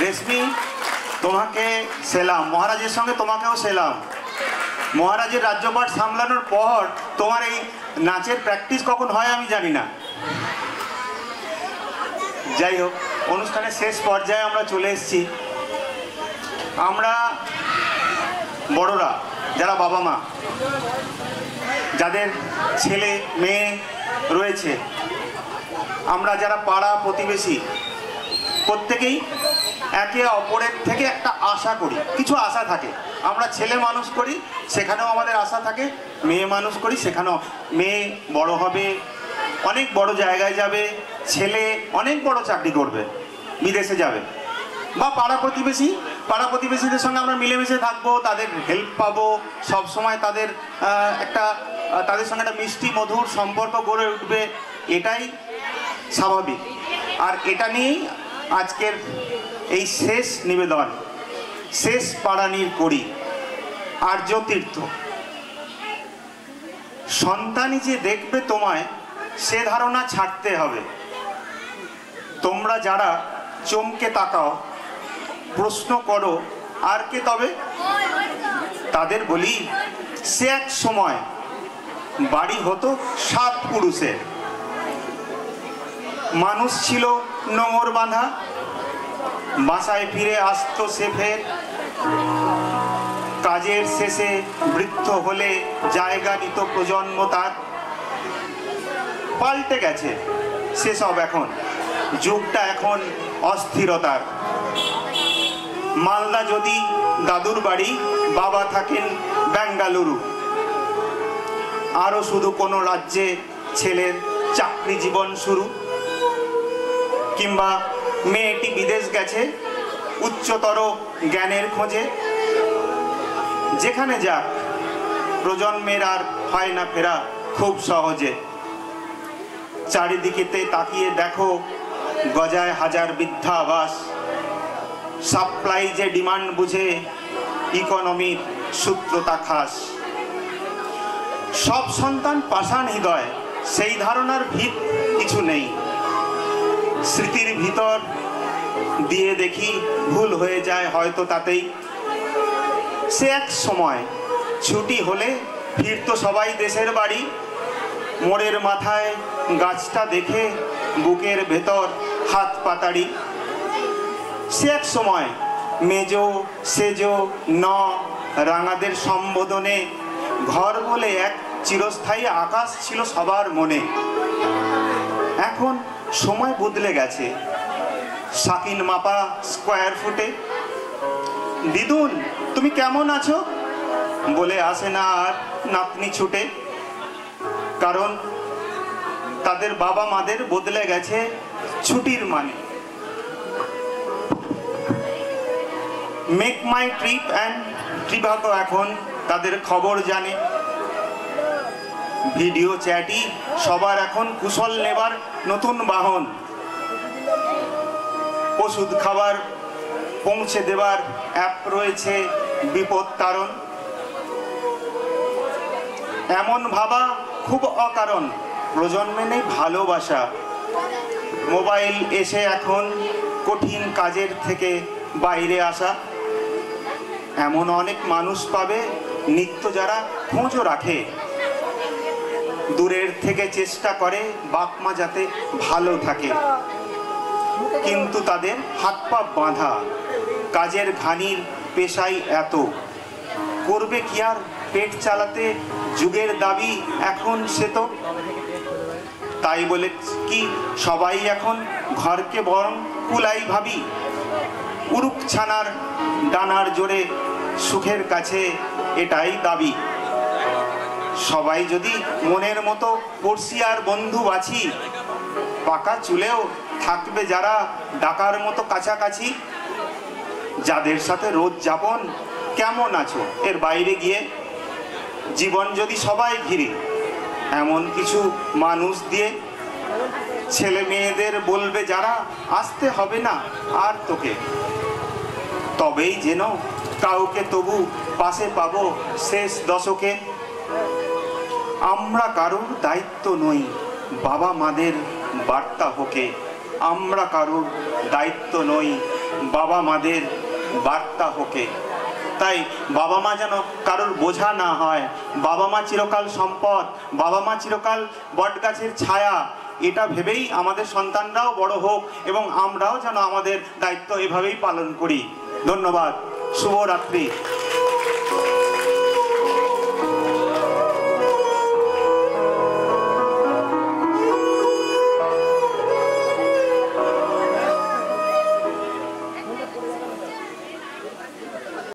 রেশমি, তোমাকে সেলাম, মহারাজের সঙ্গে তোমাকেও সেলাম। মহারাজের রাজ্যপাট সামলানোর পর তোমার এই নাচের প্র্যাকটিস কখন হয় আমি জানি না। যাই হোক, অনুষ্ঠানের শেষ পর্যায়ে আমরা চলে এসেছি। আমরা বড়রা, যারা বাবা মা, যাদের ছেলে মেয়ে রয়েছে, আমরা যারা পাড়া প্রতিবেশী, প্রত্যেকেই একে অপরের থেকে একটা আশা করি, কিছু আশা থাকে। আমরা ছেলে মানুষ করি, সেখানেও আমাদের আশা থাকে। মেয়ে মানুষ করি, সেখানেও মেয়ে বড় হবে, অনেক বড় জায়গায় যাবে, ছেলে অনেক বড় চাকরি করবে, বিদেশে যাবে। বা পাড়া প্রতিবেশীদের সঙ্গে আমরা মিলেমিশে থাকবো, তাদের হেল্প পাবো, সবসময় তাদের তাদের সঙ্গে একটা মিষ্টি মধুর সম্পর্ক গড়ে উঠবে, এটাই স্বাভাবিক। আর এটা নিয়েই আজকের এই শেষ নিবেদন, শেষ পাড়ানির করি আর্য তীর্থ। সন্তানই যে দেখবে তোমায়, সে ধারণা ছাড়তে হবে। তোমরা যারা চমকে তাকাও, প্রশ্ন করো আর কে তবে, তাদের বলি সে এক সময় বাড়ি হতো 7 পুরুষের। মানুষ ছিল নোঙর বাঁধা, বাসায় ফিরে আসতো সে ফের। কাজের শেষে বৃদ্ধ হলে জায়গা নিত প্রজন্ম তার। পাল্টে গেছে সেসব এখন, যুগটা এখন অস্থিরতার। মালদা যদি দাদুর বাড়ি, বাবা থাকেন বেঙ্গালুরু। আরও শুধু কোনো রাজ্যে ছেলের চাকরি জীবন শুরু, কিংবা মেয়েটি বিদেশ গেছে উচ্চতর জ্ঞানের খোঁজে। যেখানে যাক, প্রজন্মের আর হয় না ফেরা খুব সহজে। চারিদিকেতে তাকিয়ে দেখো গজায় হাজার বৃদ্ধা আবাস। সাপ্লাই যে ডিমান্ড বুঝে ইকোনমির সূত্রতা খাস। সব সন্তান পাষাণ হৃদয়, সেই ধারণার ভিত কিছু নেই। স্মৃতির ভিতর দিয়ে দেখি ভুল হয়ে যায় হয়তো তাতেই। সে এক সময় ছুটি হলে ফিরতো সবাই দেশের বাড়ি। মোড়ের মাথায় গাছটা দেখে বুকের ভেতর হাত পাতাড়ি। সে এক সময় মেজো সেজো ন রাঙাদের সম্বোধনে ঘর বলে এক চিরস্থায়ী আকাশ ছিল সবার মনে। এখন সময় বদলে গেছে, সাকিন মাপা স্কোয়ার ফুটে। দিদুন তুমি কেমন আছো বলে আসে না আর নাতনি ছুটে। কারণ তাদের বাবা মাদের বদলে গেছে ছুটির মানে। মেক মাই ট্রিপ অ্যান্ড ট্রিপাতো এখন তাদের খবর জানে। ভিডিও চ্যাটই সবার এখন কুশল নেবার নতুন বাহন। ওষুধ খাবার পৌঁছে দেবার অ্যাপ রয়েছে বিপদ তারণ। এমন ভাবা খুব অকারণ, প্রজন্মে নেই ভালোবাসা। মোবাইল এসে এখন কঠিন কাজের থেকে বাইরে আসা। এমন অনেক মানুষ পাবে নিত্য যারা খোঁজও রাখে, দূরের থেকে চেষ্টা করে বাপ মা যাতে ভালো থাকে। কিন্তু তাদের হাত পা বাঁধা, কাজের ঘানির পেশাই এত। করবে কি আর পেট চালাতে, যুগের দাবি এখন সে তো। তাই বলে কি সবাই এখন ঘরকে বরং কুলাই ভাবি। উরুক ছানার ডানার জোরে সুখের কাছে এটাই দাবি। সবাই যদি মনের মতো পড়শি আর বন্ধু বাছি, পাকা চুলেও থাকবে যারা ডাকার মতো কাছাকাছি। যাদের সাথে রোজ যাপন কেমন আছো এর বাইরে গিয়ে, জীবন যদি সবাই ঘিরে এমন কিছু মানুষ দিয়ে। ছেলে মেয়েদের বলবে যারা আসতে হবে না আর তোকে, তবেই যেন কাউকে তবু পাশে পাবো শেষ দশকে। আমরা কারোর দায়িত্ব নই, বাবা মাদের বার্তা হোকে। আমরা কারোর দায়িত্ব নই, বাবা মাদের বার্তা হোকে। তাই বাবা মা যেন কারোর বোঝা না হয়। বাবা মা চিরকাল সম্পদ, বাবা মা চিরকাল বটগাছের ছায়া। এটা ভেবেই আমাদের সন্তানরাও বড় হোক এবং আমরাও যেন আমাদের দায়িত্ব এভাবেই পালন করি। ধন্যবাদ, শুভরাত্রি।